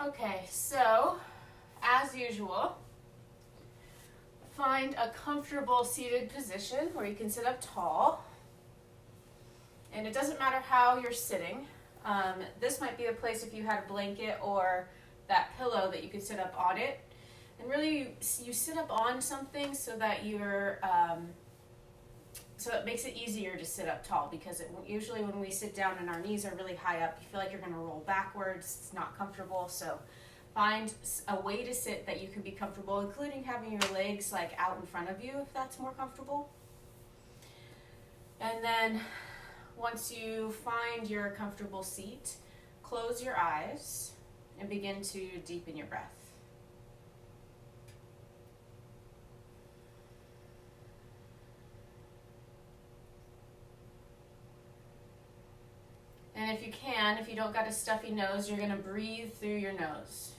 Okay, so as usual, find a comfortable seated position where you can sit up tall. And it doesn't matter how you're sitting. This might be a place if you had a blanket or that pillow that you could sit up on it. And really, you sit up on something so that so it makes it easier to sit up tall, because usually when we sit down and our knees are really high up, you feel like you're going to roll backwards. It's not comfortable. So find a way to sit that you can be comfortable, including having your legs like out in front of you if that's more comfortable. And then once you find your comfortable seat, close your eyes and begin to deepen your breath. And if you don't got a stuffy nose, you're going to breathe through your nose.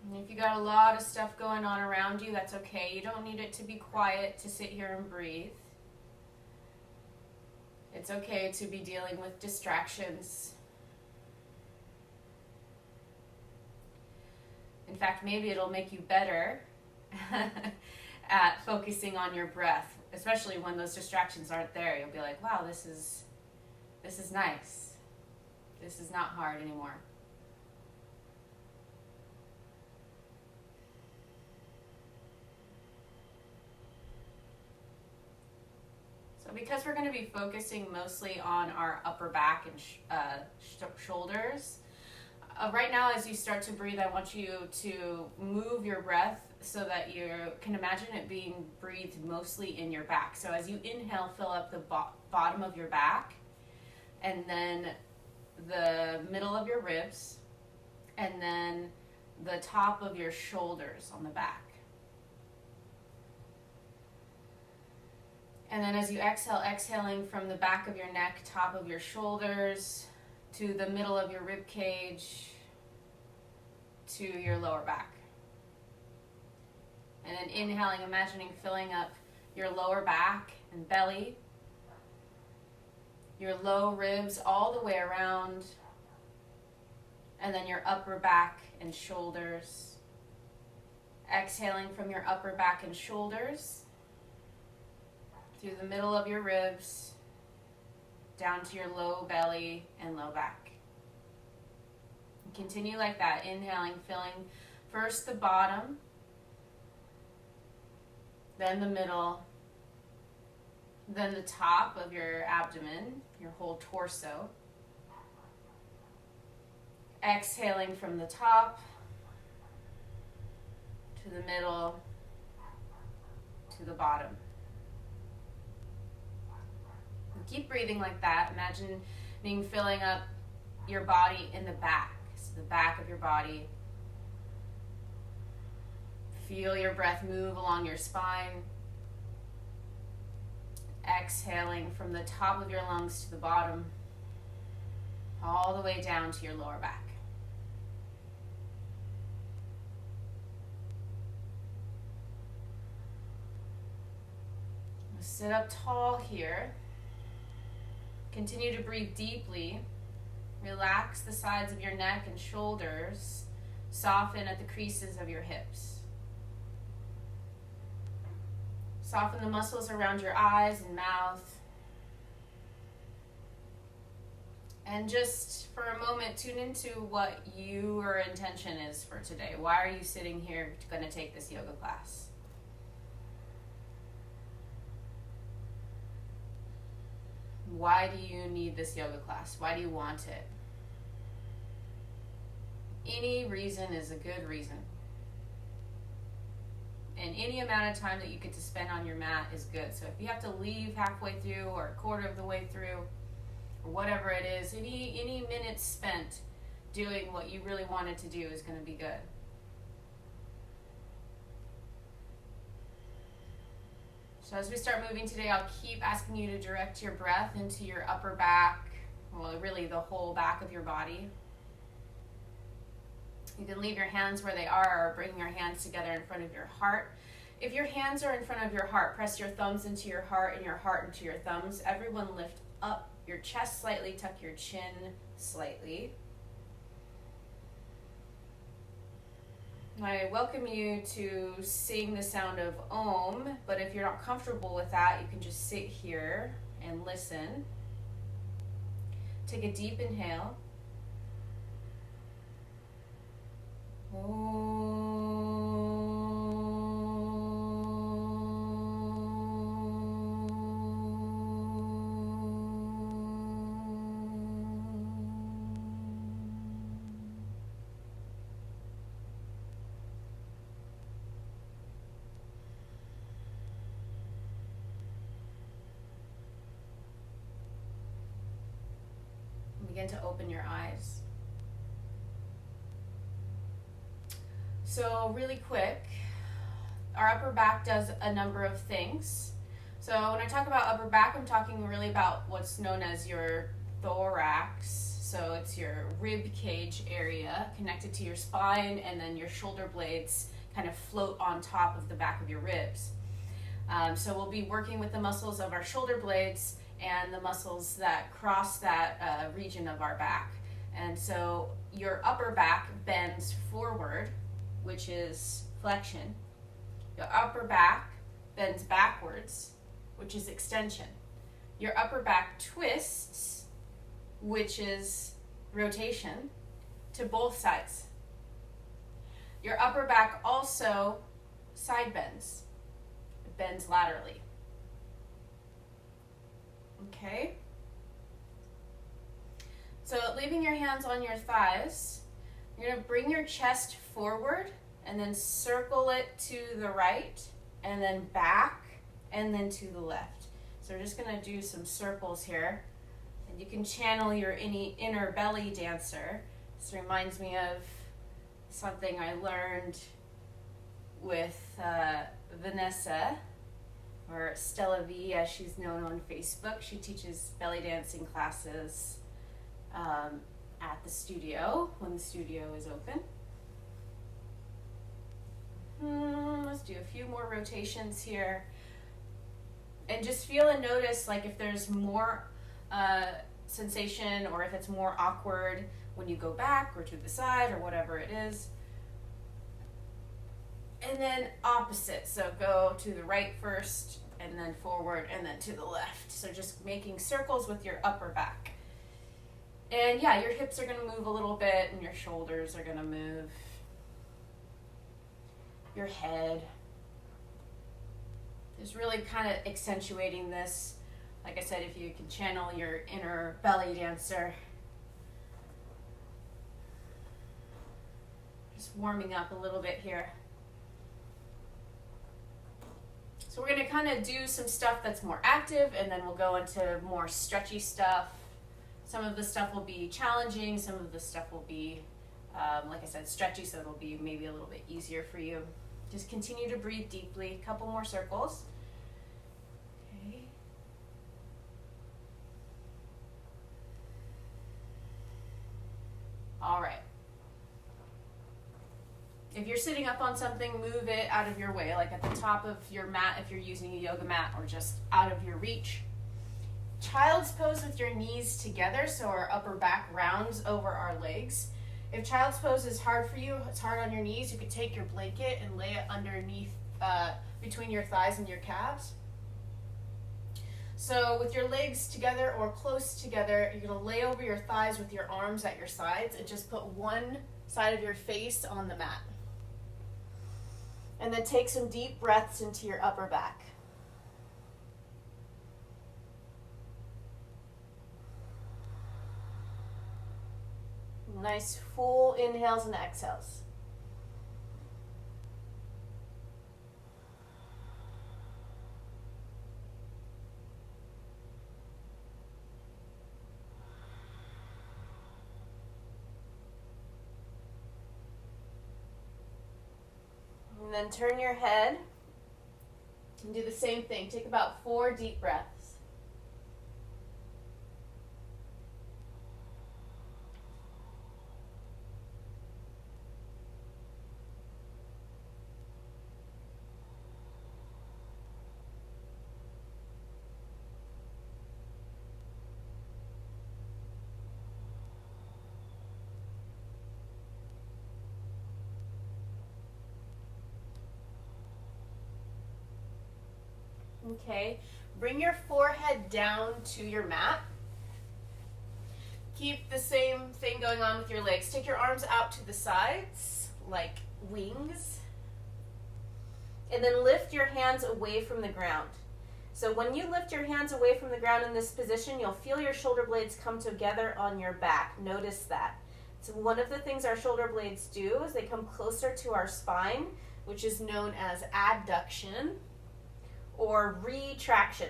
And if you got a lot of stuff going on around you, that's okay. You don't need it to be quiet to sit here and breathe. It's okay to be dealing with distractions. In fact, maybe it'll make you better at focusing on your breath, especially when those distractions aren't there. You'll be like, wow, this is nice. This is not hard anymore. So because we're going to be focusing mostly on our upper back and shoulders, right now as you start to breathe, I want you to move your breath so that you can imagine it being breathed mostly in your back. So as you inhale, fill up the bottom of your back, and then the middle of your ribs, and then the top of your shoulders on the back. And then as you exhale, exhaling from the back of your neck, top of your shoulders, to the middle of your rib cage, to your lower back. And then inhaling, imagining filling up your lower back and belly, your low ribs all the way around, and then your upper back and shoulders. Exhaling from your upper back and shoulders, through the middle of your ribs, down to your low belly and low back. And continue like that, inhaling, filling first the bottom, then the middle, then the top of your abdomen, your whole torso. Exhaling from the top to the middle to the bottom. Keep breathing like that. Imagining filling up your body in the back. So the back of your body. Feel your breath move along your spine. Exhaling from the top of your lungs to the bottom, all the way down to your lower back. Sit up tall here. Continue to breathe deeply. Relax the sides of your neck and shoulders. Soften at the creases of your hips. Soften the muscles around your eyes and mouth. And just for a moment, tune into what your intention is for today. Why are you sitting here going to take this yoga class? Why do you need this yoga class? Why do you want it? Any reason is a good reason. And any amount of time that you get to spend on your mat is good. So if you have to leave halfway through or a quarter of the way through, or whatever it is, any minutes spent doing what you really wanted to do is going to be good. So as we start moving today, I'll keep asking you to direct your breath into your upper back, well, really the whole back of your body. You can leave your hands where they are or bring your hands together in front of your heart. If your hands are in front of your heart, press your thumbs into your heart and your heart into your thumbs. Everyone lift up your chest slightly, tuck your chin slightly. I welcome you to sing the sound of Om, but if you're not comfortable with that, you can just sit here and listen. Take a deep inhale. Begin to open your eyes. So really quick, our upper back does a number of things. So when I talk about upper back, I'm talking really about what's known as your thorax. So it's your rib cage area connected to your spine, and then your shoulder blades kind of float on top of the back of your ribs. So we'll be working with the muscles of our shoulder blades and the muscles that cross that region of our back. And so your upper back bends forward, which is flexion. Your upper back bends backwards, which is extension. Your upper back twists, which is rotation, to both sides. Your upper back also side bends. It bends laterally. Okay? So leaving your hands on your thighs, you're going to bring your chest forward and then circle it to the right and then back and then to the left. So we're just going to do some circles here. And you can channel your inner belly dancer. This reminds me of something I learned with Vanessa, or Stella V as she's known on Facebook. She teaches belly dancing classes at the studio when the studio is open. Let's do a few more rotations here. And just feel and notice like if there's more sensation or if it's more awkward when you go back or to the side or whatever it is. And then opposite, so go to the right first and then forward and then to the left. So just making circles with your upper back. And yeah, your hips are going to move a little bit and your shoulders are going to move. Your head. Just really kind of accentuating this. Like I said, if you can channel your inner belly dancer. Just warming up a little bit here. So we're going to kind of do some stuff that's more active, and then we'll go into more stretchy stuff. Some of the stuff will be challenging. Some of the stuff will be, like I said, stretchy, so it'll be maybe a little bit easier for you. Just continue to breathe deeply. A couple more circles. Okay. All right. If you're sitting up on something, move it out of your way, like at the top of your mat if you're using a yoga mat, or just out of your reach. Child's pose with your knees together, so our upper back rounds over our legs. If child's pose is hard for you, it's hard on your knees, you could take your blanket and lay it underneath, between your thighs and your calves. So with your legs together or close together, you're going to lay over your thighs with your arms at your sides and just put one side of your face on the mat. And then take some deep breaths into your upper back. Nice full inhales and exhales. And then turn your head and do the same thing. Take about 4 deep breaths. Okay, bring your forehead down to your mat. Keep the same thing going on with your legs. Take your arms out to the sides like wings. And then lift your hands away from the ground. So when you lift your hands away from the ground in this position, you'll feel your shoulder blades come together on your back. Notice that. So one of the things our shoulder blades do is they come closer to our spine, which is known as adduction or retraction.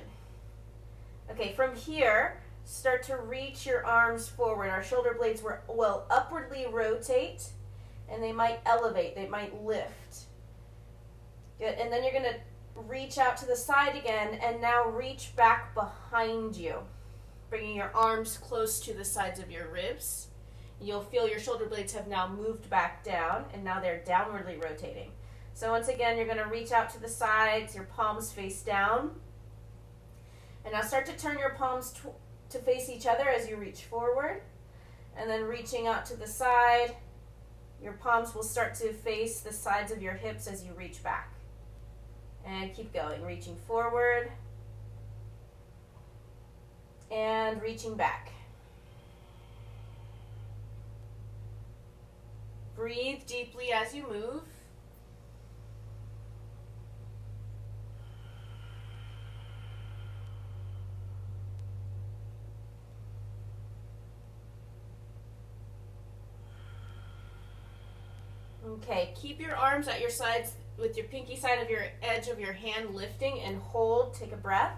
Okay, from here, start to reach your arms forward. Our shoulder blades will upwardly rotate, and they might elevate, they might lift. Good, and then you're going to reach out to the side again, and now reach back behind you, bringing your arms close to the sides of your ribs. You'll feel your shoulder blades have now moved back down, and now they're downwardly rotating. So once again, you're going to reach out to the sides, your palms face down. And now start to turn your palms to face each other as you reach forward. And then reaching out to the side, your palms will start to face the sides of your hips as you reach back. And keep going, reaching forward and reaching back. Breathe deeply as you move. Okay, keep your arms at your sides with your pinky side of your edge of your hand lifting, and hold. Take a breath.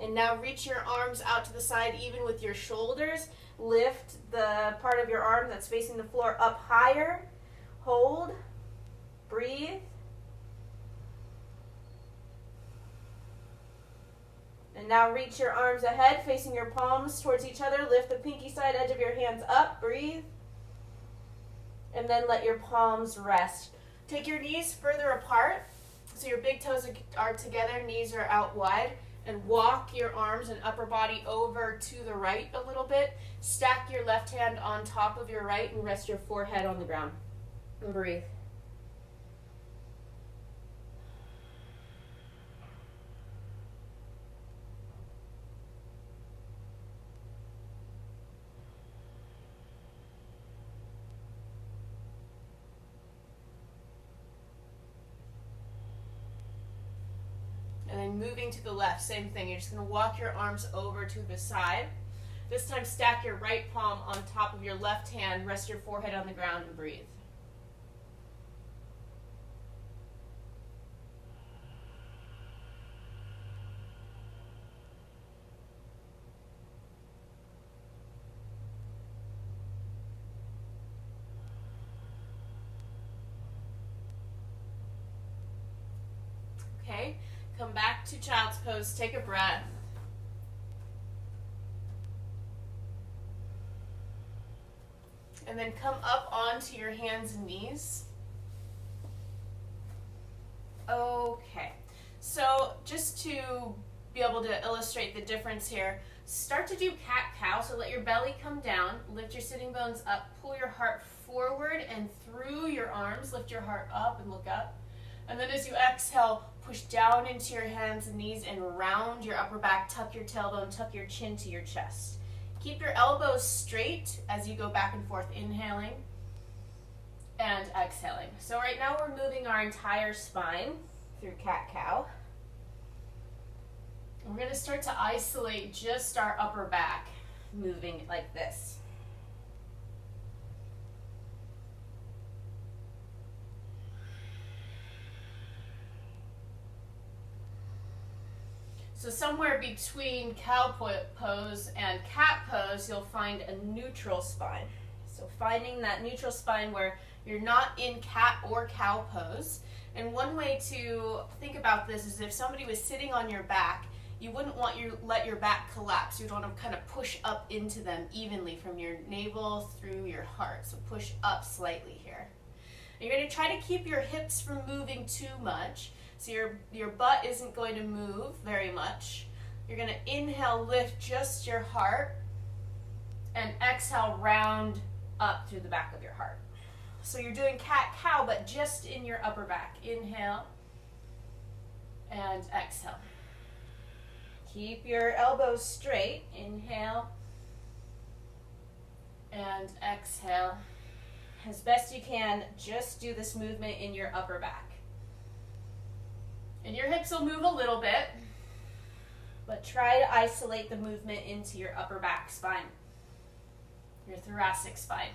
And now reach your arms out to the side even with your shoulders. Lift the part of your arm that's facing the floor up higher. Hold. Breathe. And now reach your arms ahead, facing your palms towards each other. Lift the pinky side edge of your hands up. Breathe. And then let your palms rest. Take your knees further apart, so your big toes are together, knees are out wide. And walk your arms and upper body over to the right a little bit. Stack your left hand on top of your right and rest your forehead on the ground. And breathe. And then moving to the left, same thing. You're just going to walk your arms over to the side. This time stack your right palm on top of your left hand, rest your forehead on the ground, and breathe. Okay, come back to child's pose, take a breath. And then come up onto your hands and knees. Okay, so just to be able to illustrate the difference here, start to do cat-cow, so let your belly come down, lift your sitting bones up, pull your heart forward and through your arms, lift your heart up and look up. And then as you exhale, push down into your hands and knees and round your upper back, tuck your tailbone, tuck your chin to your chest. Keep your elbows straight as you go back and forth, inhaling and exhaling. So right now we're moving our entire spine through cat-cow. We're going to start to isolate just our upper back, moving like this. So somewhere between cow pose and cat pose, you'll find a neutral spine. So finding that neutral spine where you're not in cat or cow pose. And one way to think about this is if somebody was sitting on your back, you wouldn't want to let your back collapse. You'd want to kind of push up into them evenly from your navel through your heart. So push up slightly here. And you're going to try to keep your hips from moving too much. So your butt isn't going to move very much. You're going to inhale, lift just your heart, and exhale, round up through the back of your heart. So you're doing cat-cow, but just in your upper back. Inhale and exhale. Keep your elbows straight. Inhale and exhale. As best you can, just do this movement in your upper back. And your hips will move a little bit, but try to isolate the movement into your upper back spine, your thoracic spine.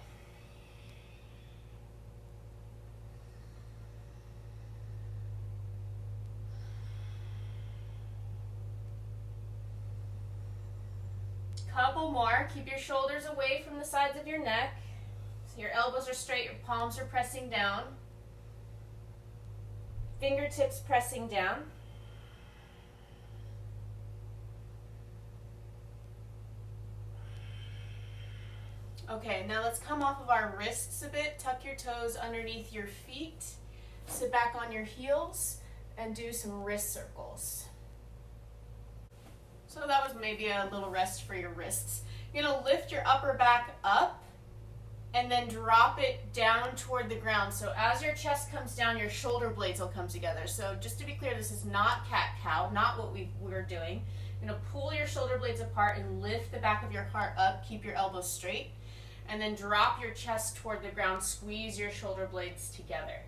Couple more. Keep your shoulders away from the sides of your neck. So your elbows are straight, your palms are pressing down. Fingertips pressing down. Okay, now let's come off of our wrists a bit. Tuck your toes underneath your feet. Sit back on your heels and do some wrist circles. So that was maybe a little rest for your wrists. You're going to lift your upper back up and then drop it down toward the ground. So as your chest comes down, your shoulder blades will come together. So just to be clear, this is not cat-cow, not what we're doing. You're going to pull your shoulder blades apart and lift the back of your heart up. Keep your elbows straight. And then drop your chest toward the ground. Squeeze your shoulder blades together.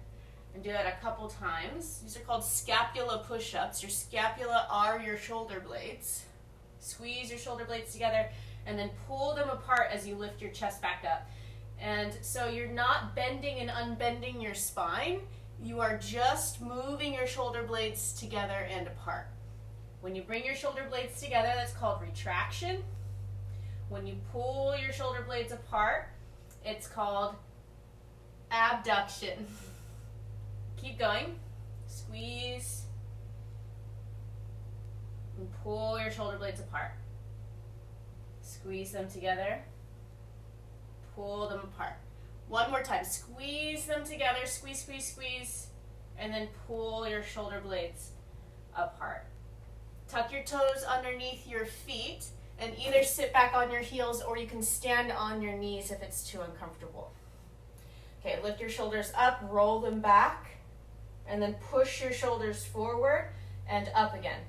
And do that a couple times. These are called scapula push-ups. Your scapula are your shoulder blades. Squeeze your shoulder blades together and then pull them apart as you lift your chest back up. And so you're not bending and unbending your spine. You are just moving your shoulder blades together and apart. When you bring your shoulder blades together, that's called retraction. When you pull your shoulder blades apart, it's called abduction. Keep going. Squeeze and pull your shoulder blades apart. Squeeze them together. Pull them apart. One more time. Squeeze them together. Squeeze, squeeze, squeeze. And then pull your shoulder blades apart. Tuck your toes underneath your feet and either sit back on your heels or you can stand on your knees if it's too uncomfortable. Okay, lift your shoulders up, roll them back, and then push your shoulders forward and up again.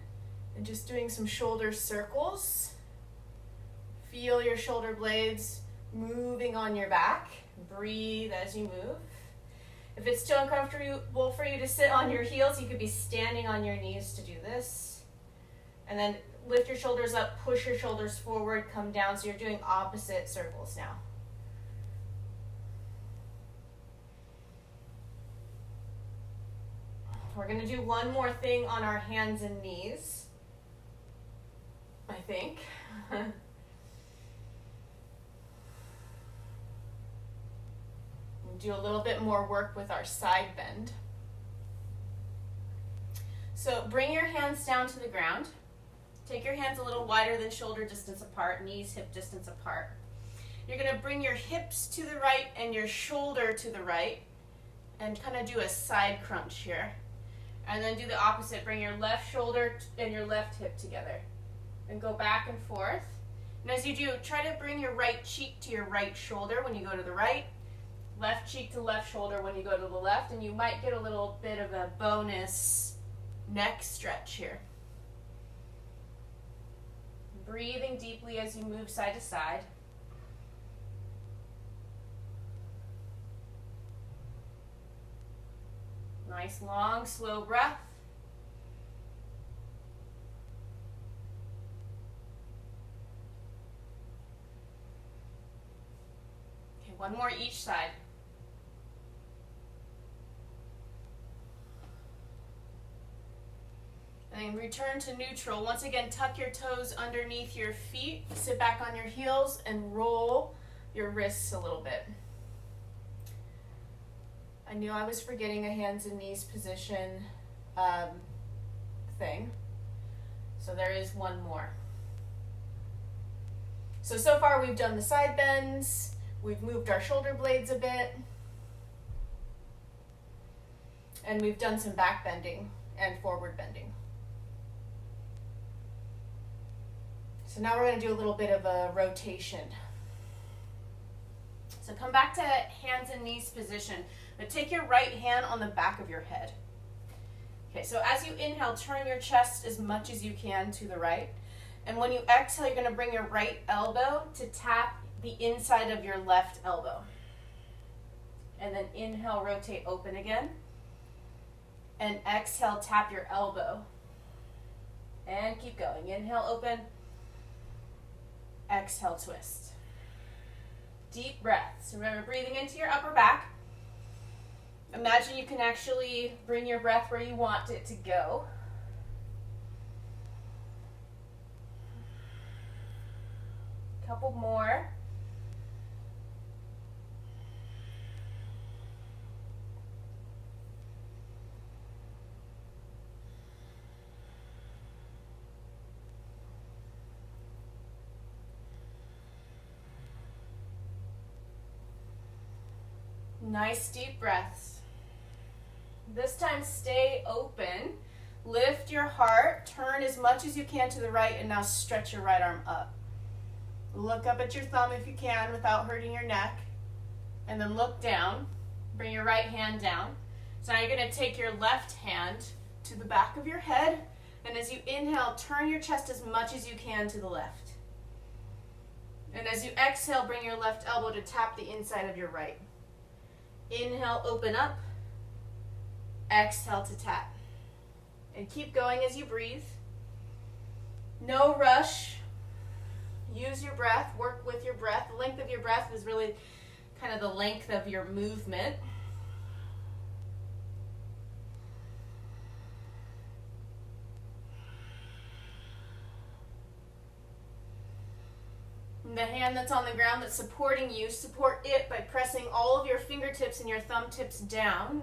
And just doing some shoulder circles. Feel your shoulder blades moving on your back. Breathe as you move. If it's too uncomfortable for you to sit on your heels, you could be standing on your knees to do this. And then lift your shoulders up, push your shoulders forward, come down. So you're doing opposite circles now. We're going to do one more thing on our hands and knees, I think. Do a little bit more work with our side bend. So bring your hands down to the ground. Take your hands a little wider than shoulder distance apart, knees hip distance apart. You're going to bring your hips to the right and your shoulder to the right and kind of do a side crunch here. And then do the opposite. Bring your left shoulder and your left hip together. And go back and forth. And as you do, try to bring your right cheek to your right shoulder when you go to the right. Left cheek to left shoulder when you go to the left. And you might get a little bit of a bonus neck stretch here. Breathing deeply as you move side to side. Nice, long, slow breath. Okay, one more each side. And then return to neutral. Once again, tuck your toes underneath your feet. Sit back on your heels and roll your wrists a little bit. I knew I was forgetting a hands and knees position thing. So there is one more. So far we've done the side bends. We've moved our shoulder blades a bit. And we've done some back bending and forward bending. So now we're going to do a little bit of a rotation. So come back to hands and knees position, but take your right hand on the back of your head. Okay, so as you inhale, turn your chest as much as you can to the right. And when you exhale, you're going to bring your right elbow to tap the inside of your left elbow. And then inhale, rotate open again. And exhale, tap your elbow. And keep going. Inhale, open. Exhale, twist. Deep breaths. Remember, breathing into your upper back. Imagine you can actually bring your breath where you want it to go. Couple more. Nice deep breaths. This time stay open. Lift your heart. Turn as much as you can to the right, and now stretch your right arm up. Look up at your thumb if you can without hurting your neck. And then look down. Bring your right hand down. So now you're going to take your left hand to the back of your head. And as you inhale, turn your chest as much as you can to the left. And as you exhale, bring your left elbow to tap the inside of your right. Inhale, open up. Exhale to tap. And keep going as you breathe. No rush. Use your breath. Work with your breath. The length of your breath is really kind of the length of your movement. The hand that's on the ground that's supporting you, support it by pressing all of your fingertips and your thumb tips down.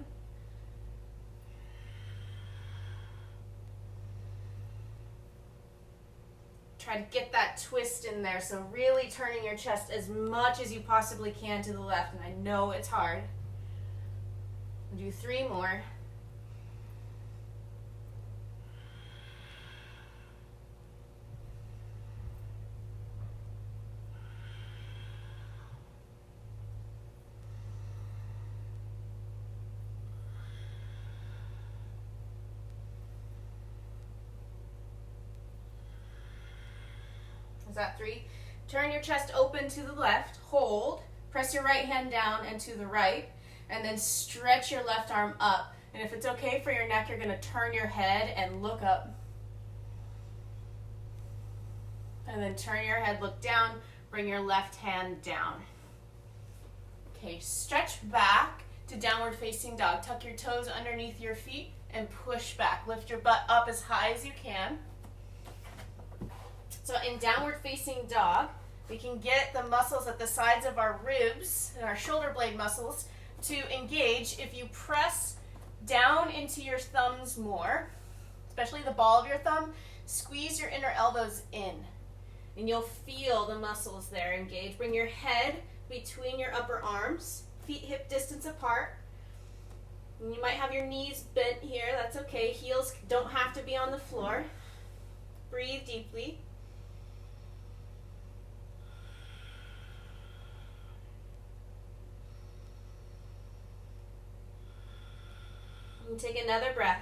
Try to get that twist in there, so really turning your chest as much as you possibly can to the left, and I know it's hard. We'll do 3 more. That 3. Turn your chest open to the left, hold, press your right hand down and to the right, and then stretch your left arm up. And if it's okay for your neck, you're going to turn your head and look up. And then turn your head, look down, bring your left hand down. Okay, stretch back to downward facing dog. Tuck your toes underneath your feet and push back. Lift your butt up as high as you can. So in downward facing dog, we can get the muscles at the sides of our ribs and our shoulder blade muscles to engage. If you press down into your thumbs more, especially the ball of your thumb, squeeze your inner elbows in, and you'll feel the muscles there engage. Bring your head between your upper arms, feet hip distance apart. And you might have your knees bent here, that's okay. Heels don't have to be on the floor. Breathe deeply. And take another breath.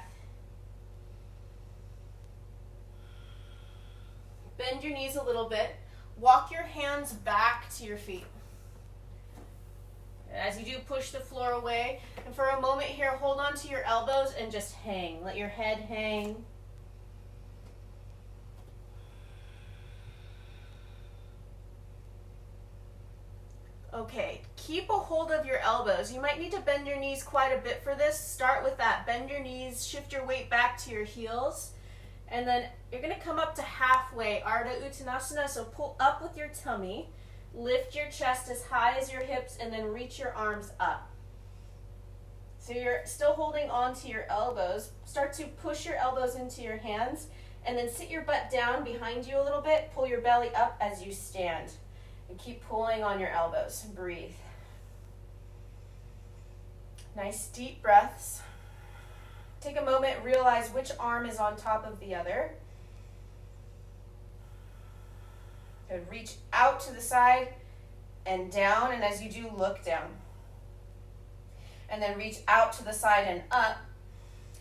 Bend your knees a little bit. Walk your hands back to your feet. As you do, push the floor away. And for a moment here, hold on to your elbows and just hang. Let your head hang. Okay, keep a hold of your elbows. You might need to bend your knees quite a bit for this. Start with that. Bend your knees, shift your weight back to your heels. And then you're going to come up to halfway, Ardha Uttanasana. So pull up with your tummy. Lift your chest as high as your hips and then reach your arms up. So you're still holding on to your elbows. Start to push your elbows into your hands and then sit your butt down behind you a little bit. Pull your belly up as you stand. And keep pulling on your elbows. Breathe. Nice deep breaths. Take a moment, realize which arm is on top of the other. Good. Reach out to the side and down, and as you do, look down. And then reach out to the side and up.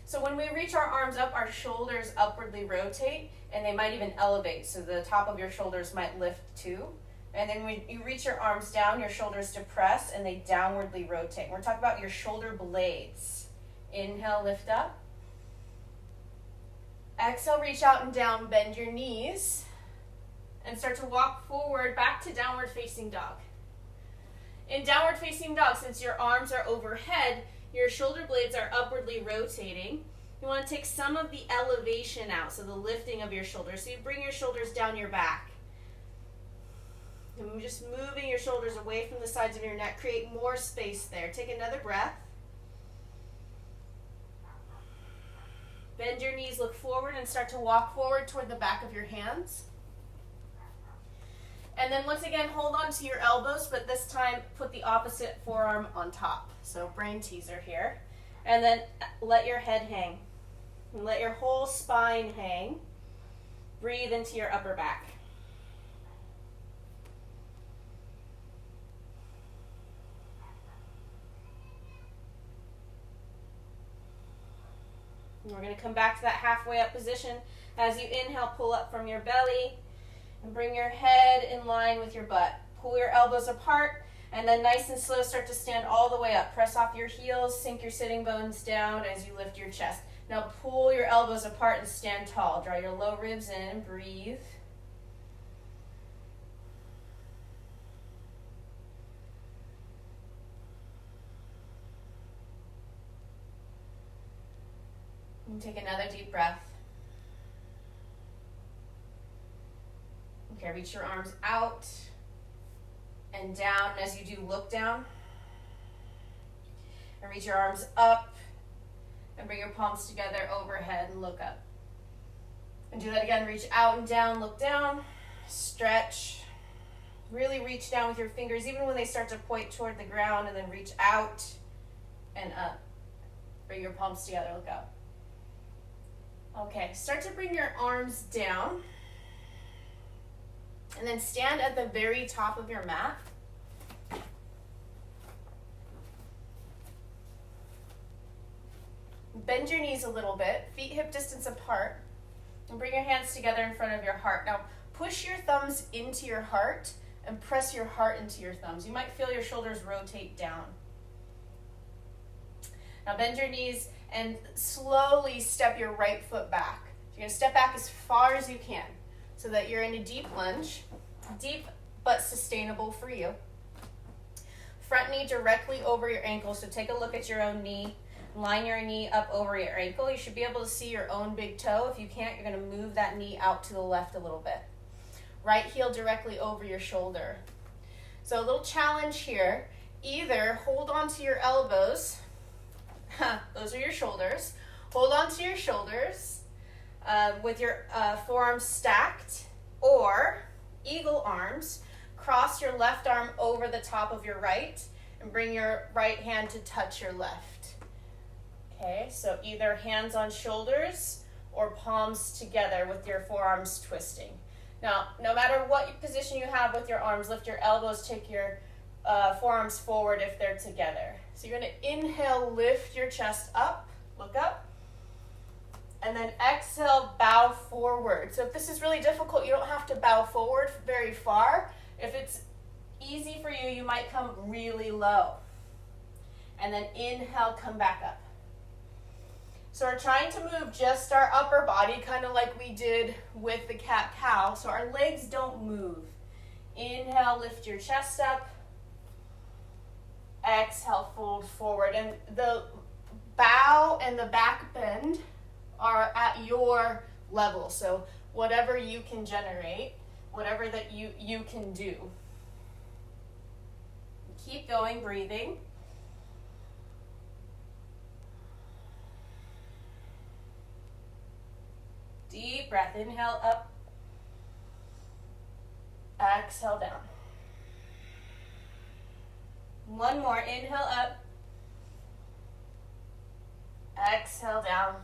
So when we reach our arms up, our shoulders upwardly rotate, and they might even elevate. So the top of your shoulders might lift too. And then when you reach your arms down, your shoulders depress, and they downwardly rotate. We're talking about your shoulder blades. Inhale, lift up. Exhale, reach out and down, bend your knees, and start to walk forward back to downward facing dog. In downward facing dog, since your arms are overhead, your shoulder blades are upwardly rotating. You want to take some of the elevation out, so the lifting of your shoulders. So you bring your shoulders down your back. And just moving your shoulders away from the sides of your neck, create more space there. Take another breath. Bend your knees, look forward, and start to walk forward toward the back of your hands. And then once again, hold on to your elbows, but this time put the opposite forearm on top. So brain teaser here. And then let your head hang. And let your whole spine hang. Breathe into your upper back. And we're going to come back to that halfway up position. As you inhale, pull up from your belly and bring your head in line with your butt. Pull your elbows apart, and then nice and slow start to stand all the way up. Press off your heels, sink your sitting bones down as you lift your chest. Now pull your elbows apart and stand tall. Draw your low ribs in, breathe. And take another deep breath. Okay, reach your arms out and down. And as you do, look down. And reach your arms up and bring your palms together overhead and look up. And do that again. Reach out and down, look down, stretch. Really reach down with your fingers, even when they start to point toward the ground, and then reach out and up. Bring your palms together, look up. Okay, start to bring your arms down. And then stand at the very top of your mat. Bend your knees a little bit, feet hip distance apart, and bring your hands together in front of your heart. Now, push your thumbs into your heart and press your heart into your thumbs. You might feel your shoulders rotate down. Now, bend your knees and slowly step your right foot back. You're going to step back as far as you can so that you're in a deep lunge, deep but sustainable for you. Front knee directly over your ankle, so take a look at your own knee. Line your knee up over your ankle. You should be able to see your own big toe. If you can't, you're going to move that knee out to the left a little bit. Right heel directly over your shoulder. So a little challenge here. Either hold on to your elbows. Those are your shoulders. Hold on to your shoulders with your forearms stacked, or eagle arms. Cross your left arm over the top of your right and bring your right hand to touch your left. Okay, so either hands on shoulders or palms together with your forearms twisting. Now, no matter what position you have with your arms, lift your elbows, take your forearms forward if they're together. So you're going to inhale, lift your chest up, look up, and then exhale, bow forward. So if this is really difficult, you don't have to bow forward very far. If it's easy for you, you might come really low. And then inhale, come back up. So we're trying to move just our upper body, kind of like we did with the cat-cow, so our legs don't move. Inhale, lift your chest up. Exhale, fold forward. And the bow and the back bend are at your level, so whatever you can generate, whatever that you can do. Keep going, breathing. Deep breath, inhale up, exhale down. One more, inhale up, exhale down.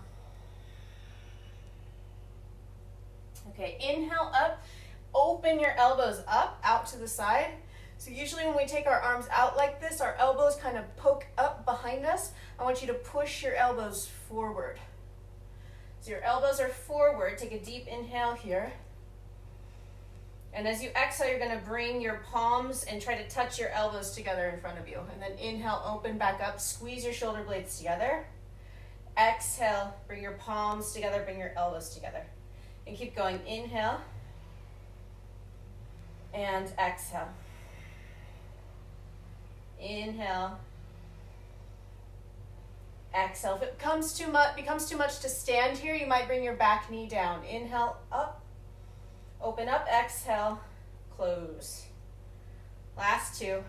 Okay, inhale up, open your elbows up, out to the side. So usually when we take our arms out like this, our elbows kind of poke up behind us. I want you to push your elbows forward. So your elbows are forward. Take a deep inhale here. And as you exhale, you're going to bring your palms and try to touch your elbows together in front of you. And then inhale, open back up, squeeze your shoulder blades together. Exhale, bring your palms together, bring your elbows together. And keep going. Inhale and exhale. Inhale. Exhale. If it becomes too much to stand here, you might bring your back knee down. Inhale, up. Open up, exhale, close. Last two.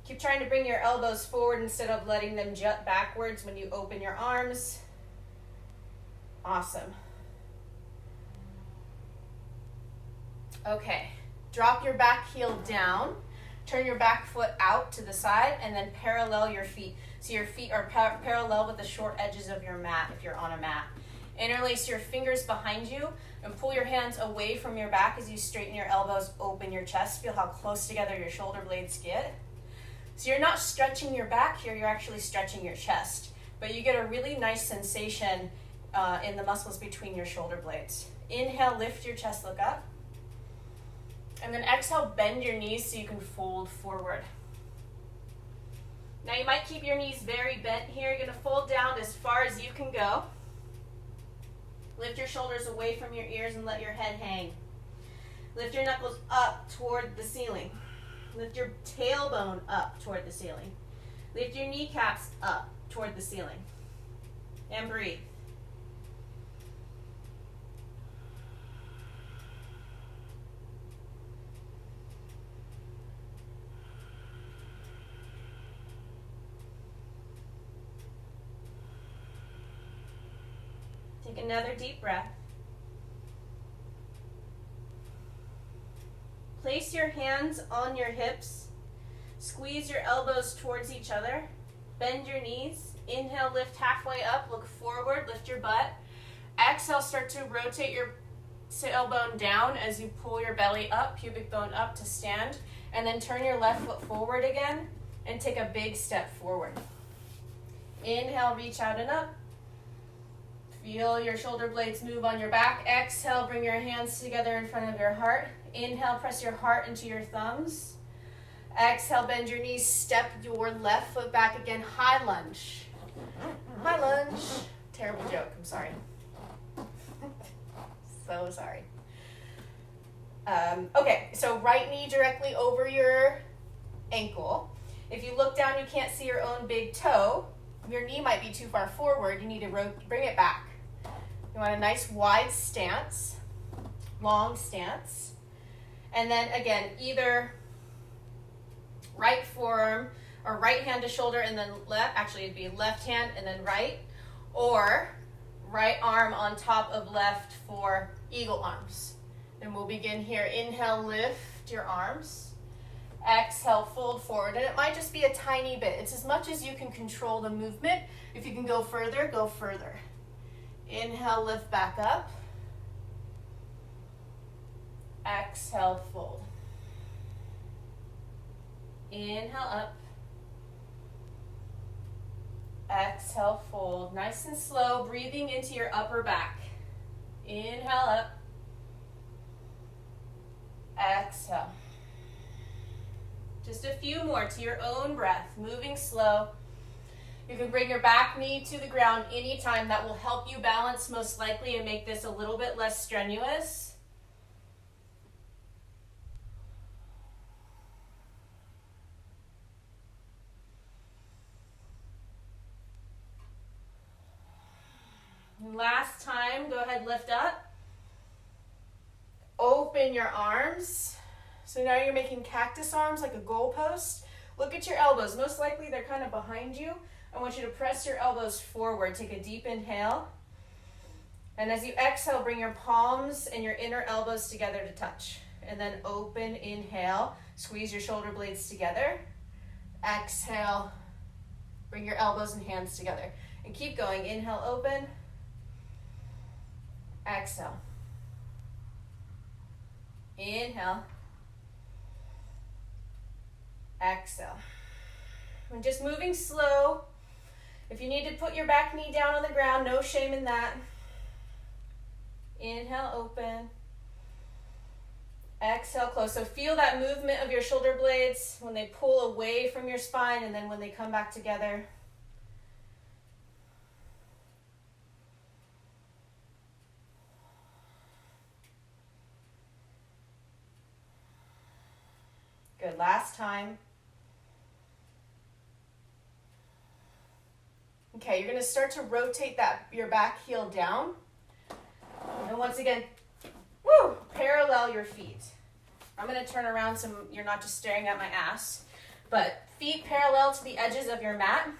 Keep trying to bring your elbows forward instead of letting them jut backwards when you open your arms. Awesome. Okay, drop your back heel down. Turn your back foot out to the side and then parallel your feet. So your feet are parallel with the short edges of your mat if you're on a mat. Interlace your fingers behind you and pull your hands away from your back as you straighten your elbows, open your chest. Feel how close together your shoulder blades get. So you're not stretching your back here, you're actually stretching your chest. But you get a really nice sensation in the muscles between your shoulder blades. Inhale, lift your chest, look up. And then exhale, bend your knees so you can fold forward. Now you might keep your knees very bent here. You're going to fold down as far as you can go. Lift your shoulders away from your ears and let your head hang. Lift your knuckles up toward the ceiling. Lift your tailbone up toward the ceiling. Lift your kneecaps up toward the ceiling. And breathe. Take another deep breath. Place your hands on your hips. Squeeze your elbows towards each other. Bend your knees. Inhale, lift halfway up. Look forward. Lift your butt. Exhale, start to rotate your tailbone down as you pull your belly up, pubic bone up to stand. And then turn your left foot forward again and take a big step forward. Inhale, reach out and up. Feel your shoulder blades move on your back. Exhale, bring your hands together in front of your heart. Inhale, press your heart into your thumbs. Exhale, bend your knees, step your left foot back again. High lunge. High lunge. Terrible joke, I'm sorry. So sorry. Okay, so right knee directly over your ankle. If you look down, you can't see your own big toe. Your knee might be too far forward. You need to bring it back. You want a nice wide stance, long stance. And then again, either right forearm or right hand to shoulder and then left, actually it'd be left hand and then right, or right arm on top of left for eagle arms. And we'll begin here. Inhale, lift your arms. Exhale, fold forward. And it might just be a tiny bit. It's as much as you can control the movement. If you can go further, go further. Inhale, lift back up. Exhale, fold. Inhale, up. Exhale, fold. Nice and slow, breathing into your upper back. Inhale, up. Exhale. Just a few more to your own breath, moving slow. You can bring your back knee to the ground anytime. That will help you balance most likely and make this a little bit less strenuous. Last time, go ahead, lift up. Open your arms. So now you're making cactus arms like a goalpost. Look at your elbows. Most likely they're kind of behind you. I want you to press your elbows forward. Take a deep inhale. And as you exhale, bring your palms and your inner elbows together to touch. And then open, inhale. Squeeze your shoulder blades together. Exhale. Bring your elbows and hands together. And keep going. Inhale, open. Exhale. Inhale. Exhale. And just moving slow. If you need to put your back knee down on the ground, no shame in that. Inhale, open. Exhale, close. So feel that movement of your shoulder blades when they pull away from your spine and then when they come back together. Good. Last time. Okay, you're going to start to rotate your back heel down. And once again, parallel your feet. I'm going to turn around so you're not just staring at my ass. But feet parallel to the edges of your mat.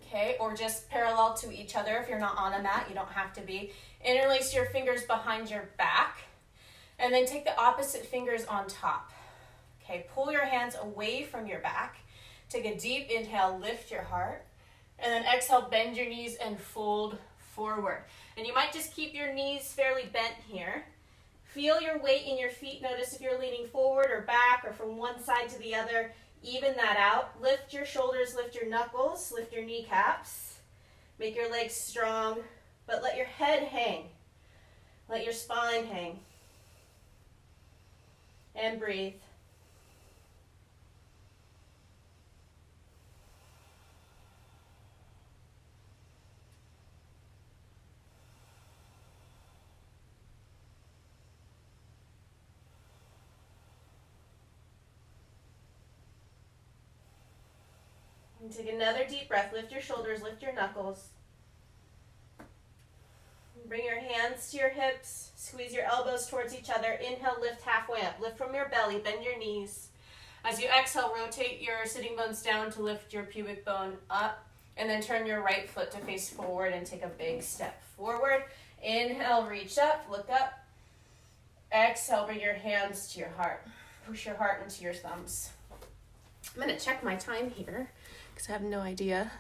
Okay, or just parallel to each other if you're not on a mat. You don't have to be. Interlace your fingers behind your back. And then take the opposite fingers on top. Okay, pull your hands away from your back. Take a deep inhale, lift your heart. And then exhale, bend your knees and fold forward. And you might just keep your knees fairly bent here. Feel your weight in your feet. Notice if you're leaning forward or back or from one side to the other. Even that out. Lift your shoulders, lift your knuckles, lift your kneecaps. Make your legs strong, but let your head hang. Let your spine hang. And breathe. And take another deep breath. Lift your shoulders, lift your knuckles. Bring your hands to your hips. Squeeze your elbows towards each other. Inhale, lift halfway up. Lift from your belly, bend your knees. As you exhale, rotate your sitting bones down to lift your pubic bone up. And then turn your right foot to face forward and take a big step forward. Inhale, reach up, look up. Exhale, bring your hands to your heart. Push your heart into your thumbs. I'm going to check my time here because I have no idea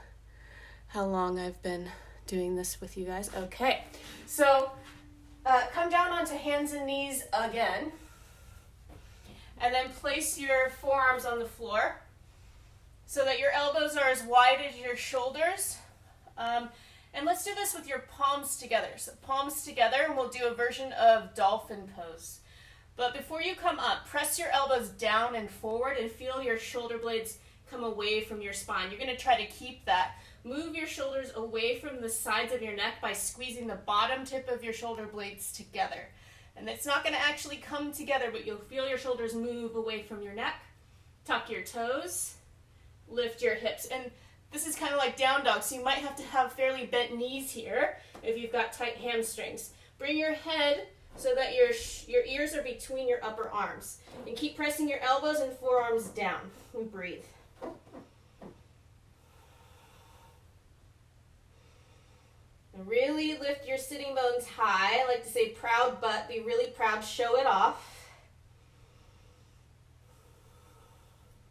how long I've been doing this with you guys. Okay, so come down onto hands and knees again. And then place your forearms on the floor so that your elbows are as wide as your shoulders. And let's do this with your palms together. So palms together, and we'll do a version of dolphin pose. But before you come up, press your elbows down and forward and feel your shoulder blades come away from your spine. You're going to try to keep that. Move your shoulders away from the sides of your neck by squeezing the bottom tip of your shoulder blades together. And it's not going to actually come together, but you'll feel your shoulders move away from your neck. Tuck your toes. Lift your hips. And this is kind of like down dog, so you might have to have fairly bent knees here if you've got tight hamstrings. Bring your head so that your ears are between your upper arms. And keep pressing your elbows and forearms down. And breathe. And really lift your sitting bones high. I like to say proud butt. Be really proud. Show it off.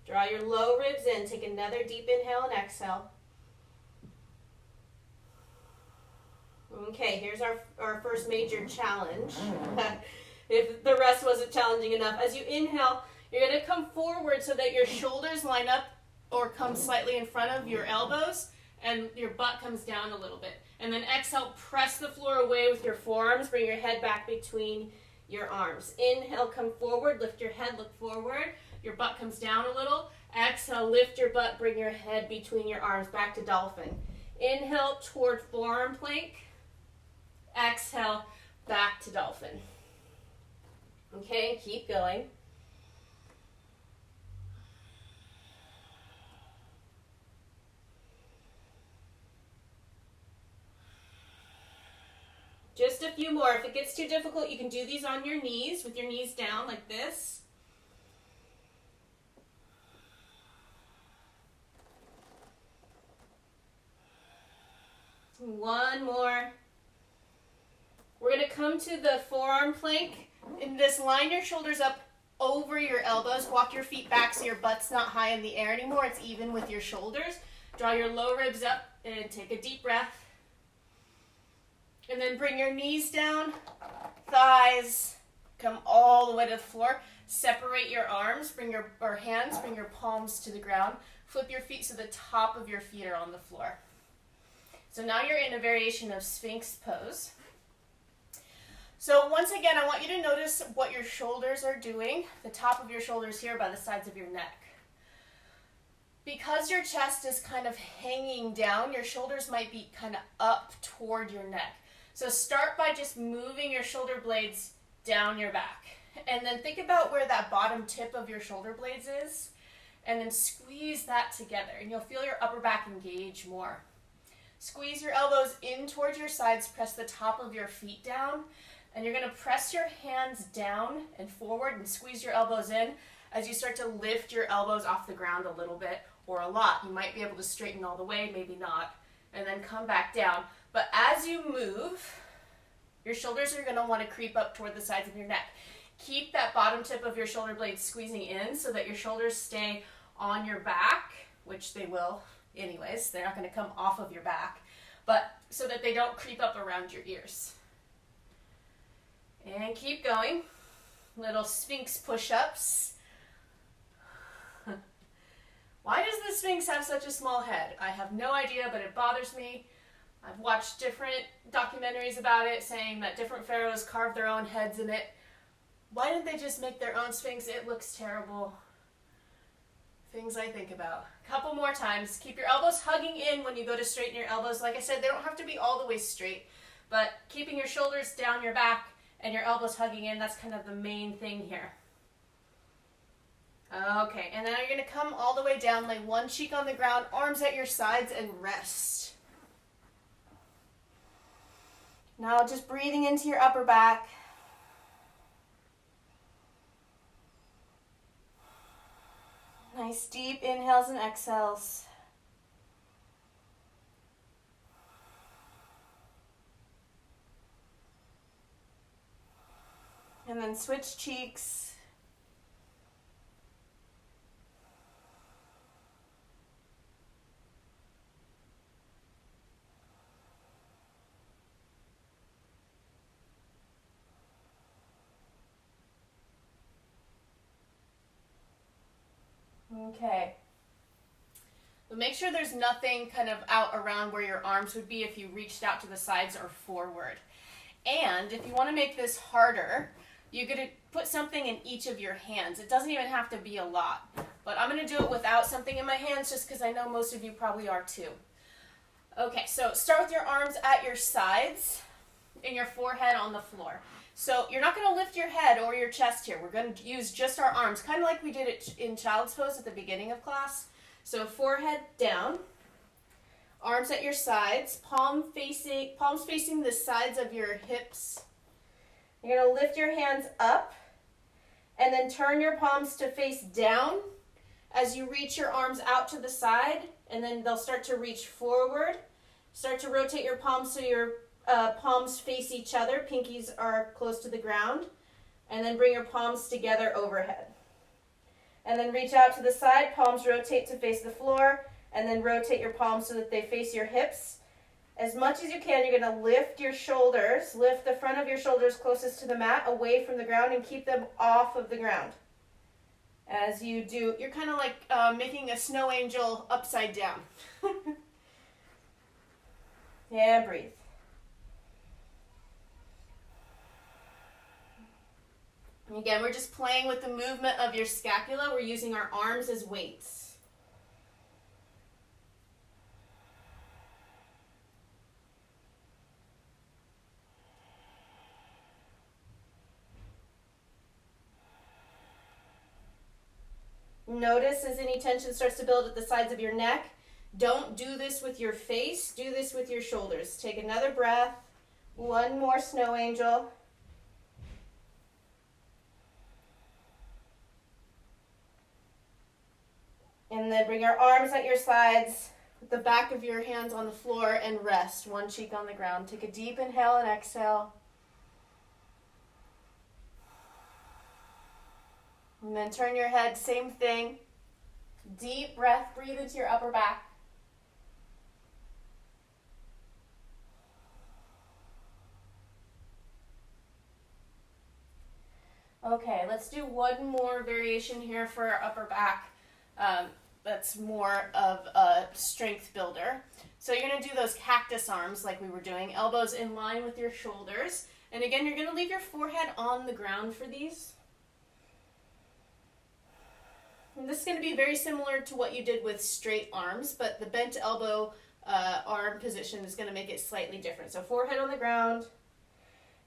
Draw your low ribs in. Take another deep inhale and exhale. Okay, here's our first major challenge. If the rest wasn't challenging enough. As you inhale, you're going to come forward so that your shoulders line up or come slightly in front of your elbows and your butt comes down a little bit. And then exhale, press the floor away with your forearms. Bring your head back between your arms. Inhale, come forward. Lift your head, look forward. Your butt comes down a little. Exhale, lift your butt. Bring your head between your arms. Back to dolphin. Inhale, toward forearm plank. Exhale, back to dolphin. Okay, keep going. Just a few more. If it gets too difficult, you can do these on your knees with your knees down like this. One more. We're going to come to the forearm plank and just line your shoulders up over your elbows. Walk your feet back so your butt's not high in the air anymore. It's even with your shoulders. Draw your low ribs up and take a deep breath. And then bring your knees down, thighs Come all the way to the floor. Separate your arms, bring your palms to the ground. Flip your feet so the top of your feet are on the floor. So now you're in a variation of Sphinx pose. So once again, I want you to notice what your shoulders are doing. The top of your shoulders here by the sides of your neck. Because your chest is kind of hanging down, your shoulders might be kind of up toward your neck. So start by just moving your shoulder blades down your back. And then think about where that bottom tip of your shoulder blades is. And then squeeze that together. And you'll feel your upper back engage more. Squeeze your elbows in towards your sides. Press the top of your feet down. And you're going to press your hands down and forward and squeeze your elbows in as you start to lift your elbows off the ground a little bit or a lot. You might be able to straighten all the way, maybe not. And then come back down. But as you move, your shoulders are going to want to creep up toward the sides of your neck. Keep that bottom tip of your shoulder blades squeezing in so that your shoulders stay on your back, which they will anyways. They're not going to come off of your back, but so that they don't creep up around your ears. And keep going. Little Sphinx push-ups. Why does the Sphinx have such a small head? I have no idea, but it bothers me. I've watched different documentaries about it saying that different pharaohs carved their own heads in it. Why didn't they just make their own Sphinx? It looks terrible. Things I think about. A couple more times. Keep your elbows hugging in when you go to straighten your elbows. Like I said, they don't have to be all the way straight, but keeping your shoulders down your back and your elbows hugging in, that's kind of the main thing here. Okay, and now you're going to come all the way down, lay one cheek on the ground, arms at your sides, and rest. Now just breathing into your upper back. Nice deep inhales and exhales. And then switch cheeks. Okay. But make sure there's nothing kind of out around where your arms would be if you reached out to the sides or forward. And if you want to make this harder, you're going to put something in each of your hands. It doesn't even have to be a lot. But I'm going to do it without something in my hands just because I know most of you probably are too. Okay, so start with your arms at your sides and your forehead on the floor. So you're not going to lift your head or your chest here. We're going to use just our arms, kind of like we did it in child's pose at the beginning of class. So forehead down, arms at your sides, palms facing the sides of your hips. You're going to lift your hands up and then turn your palms to face down as you reach your arms out to the side, and then they'll start to reach forward. Start to rotate your palms so your palms face each other, pinkies are close to the ground, and then bring your palms together overhead. And then reach out to the side, palms rotate to face the floor, and then rotate your palms so that they face your hips. As much as you can, you're going to lift your shoulders, lift the front of your shoulders closest to the mat, away from the ground, and keep them off of the ground. As you do, you're kind of like making a snow angel upside down. And breathe. Again, we're just playing with the movement of your scapula. We're using our arms as weights. Notice as any tension starts to build at the sides of your neck. Don't do this with your face. Do this with your shoulders. Take another breath. One more snow angel. And then bring your arms at your sides, with the back of your hands on the floor, and rest. One cheek on the ground. Take a deep inhale and exhale. And then turn your head, same thing. Deep breath, breathe into your upper back. Okay, let's do one more variation here for our upper back. That's more of a strength builder. So you're going to do those cactus arms like we were doing, elbows in line with your shoulders. And again, you're going to leave your forehead on the ground for these. And this is going to be very similar to what you did with straight arms, but the bent elbow arm position is going to make it slightly different. So forehead on the ground,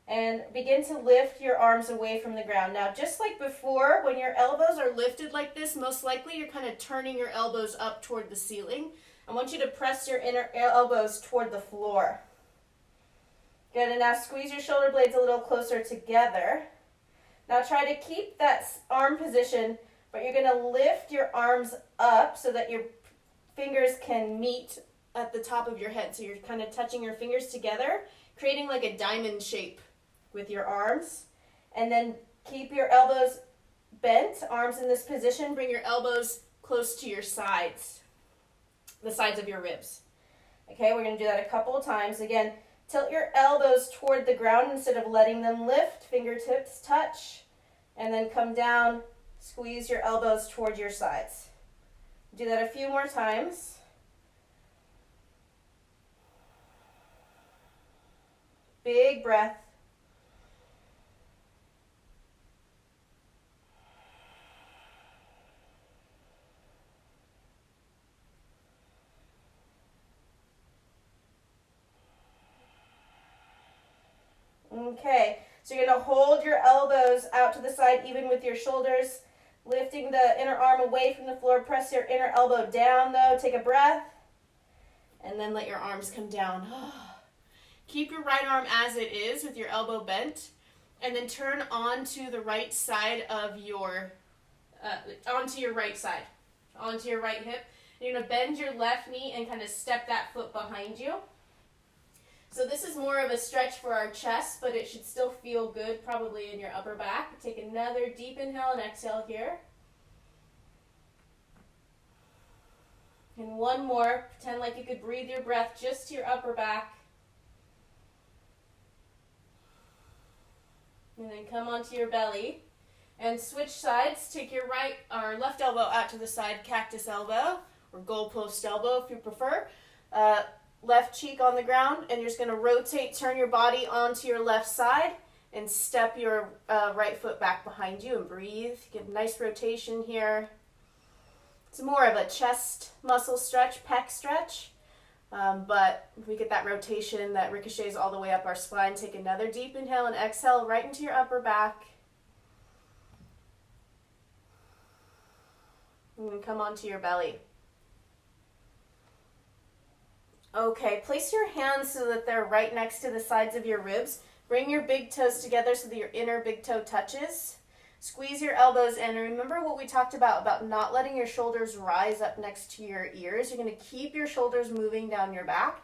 and begin to lift your arms away from the ground. Now, just like before, when your elbows are lifted like this, most likely you're kind of turning your elbows up toward the ceiling. I want you to press your inner elbows toward the floor. Good, and now squeeze your shoulder blades a little closer together. Now try to keep that arm position, but you're going to lift your arms up so that your fingers can meet at the top of your head. So you're kind of touching your fingers together, creating like a diamond shape with your arms. And then keep your elbows bent, arms in this position. Bring your elbows close to your sides, the sides of your ribs. Okay, we're going to do that a couple of times. Again, tilt your elbows toward the ground instead of letting them lift. Fingertips touch. And then come down, squeeze your elbows toward your sides. Do that a few more times. Big breath. Okay, so you're going to hold your elbows out to the side even with your shoulders, lifting the inner arm away from the floor. Press your inner elbow down though. Take a breath, and then let your arms come down. Keep your right arm as it is with your elbow bent, and then turn onto the right side of your, onto your right hip. You're going to bend your left knee and kind of step that foot behind you. So this is more of a stretch for our chest, but it should still feel good probably in your upper back. Take another deep inhale and exhale here. And one more. Pretend like you could breathe your breath just to your upper back. And then come onto your belly. And switch sides. Take your right or left elbow out to the side, cactus elbow, or goalpost elbow if you prefer. Left cheek on the ground, and you're just going to rotate, turn your body onto your left side, and step your right foot back behind you and breathe. Get a nice rotation here. It's more of a chest muscle stretch, pec stretch, but if we get that rotation that ricochets all the way up our spine, take another deep inhale and exhale right into your upper back. And then come onto your belly. Okay, place your hands so that they're right next to the sides of your ribs. Bring your big toes together so that your inner big toe touches. Squeeze your elbows in. And remember what we talked about not letting your shoulders rise up next to your ears. You're going to keep your shoulders moving down your back.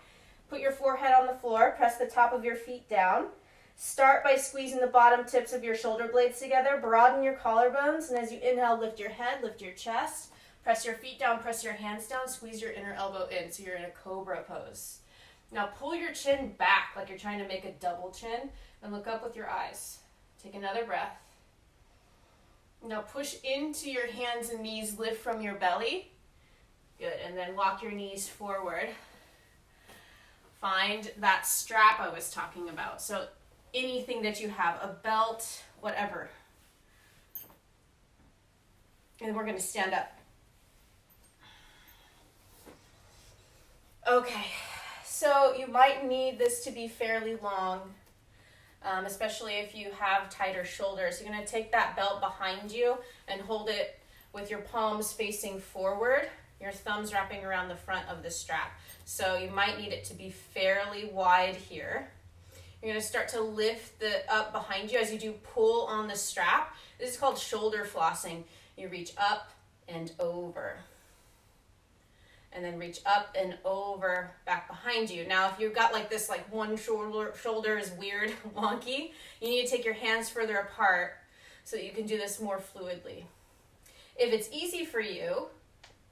Put your forehead on the floor. Press the top of your feet down. Start by squeezing the bottom tips of your shoulder blades together. Broaden your collarbones. And as you inhale, lift your head, lift your chest. Press your feet down, press your hands down, squeeze your inner elbow in, so you're in a cobra pose. Now pull your chin back like you're trying to make a double chin, and look up with your eyes. Take another breath. Now push into your hands and knees, lift from your belly. Good, and then walk your knees forward. Find that strap I was talking about. So anything that you have, a belt, whatever. And we're going to stand up. Okay, so you might need this to be fairly long, especially if you have tighter shoulders. You're going to take that belt behind you and hold it with your palms facing forward, your thumbs wrapping around the front of the strap. So you might need it to be fairly wide here. You're going to start to lift up behind you as you do pull on the strap. This is called shoulder flossing. You reach up and over. And then reach up and over, back behind you. Now, if you've got like this, like one shoulder is weird, wonky, you need to take your hands further apart so that you can do this more fluidly. If it's easy for you,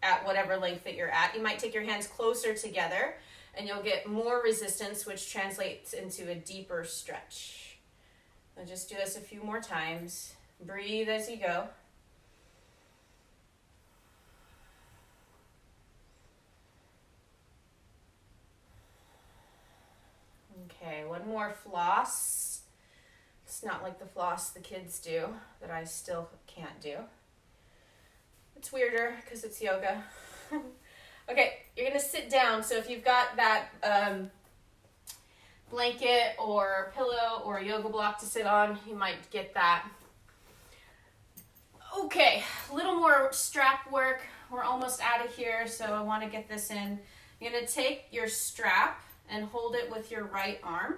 at whatever length that you're at, you might take your hands closer together and you'll get more resistance, which translates into a deeper stretch. I'll just do this a few more times. Breathe as you go. Okay, one more floss. It's not like the floss the kids do that I still can't do. It's weirder because it's yoga. Okay, you're going to sit down. So if you've got that blanket or pillow or yoga block to sit on, you might get that. Okay, a little more strap work. We're almost out of here, so I want to get this in. You're going to take your strap and hold it with your right arm.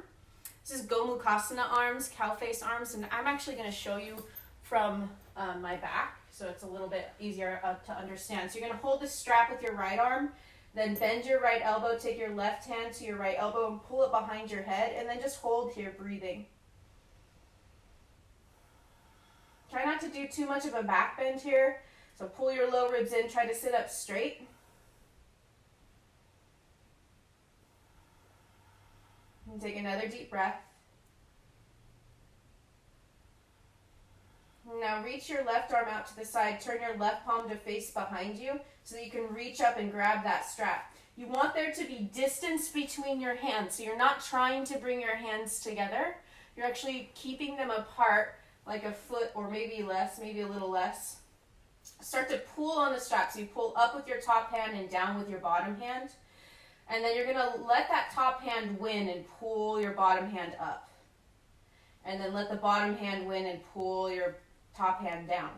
This is Gomukhasana arms, cow face arms, and I'm actually going to show you from my back, so it's a little bit easier to understand. So you're going to hold the strap with your right arm, then bend your right elbow, take your left hand to your right elbow and pull it behind your head, and then just hold here, breathing. Try not to do too much of a back bend here. So pull your low ribs in, try to sit up straight. And take another deep breath. Now reach your left arm out to the side, turn your left palm to face behind you so that you can reach up and grab that strap. You want there to be distance between your hands, so you're not trying to bring your hands together. You're actually keeping them apart like a foot or maybe less, maybe a little less. Start to pull on the strap, so you pull up with your top hand and down with your bottom hand. And then you're going to let that top hand win and pull your bottom hand up. And then let the bottom hand win and pull your top hand down.